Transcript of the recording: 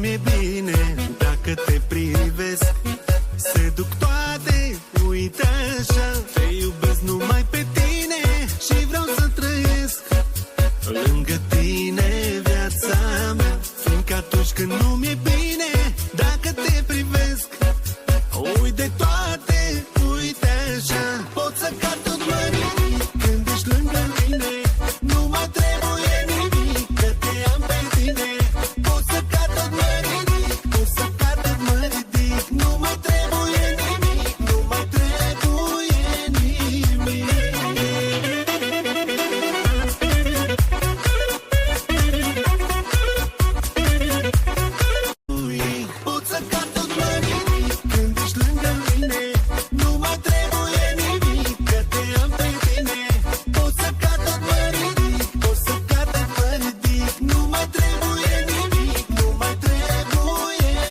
mi-e bine dacă te privesc. Se duc toate, uite așa. Te iubesc numai pe tine și vreau să trăiesc lângă tine viața mea. Fiindcă atunci când nu mi-e bine, dacă te privesc, uit de toate.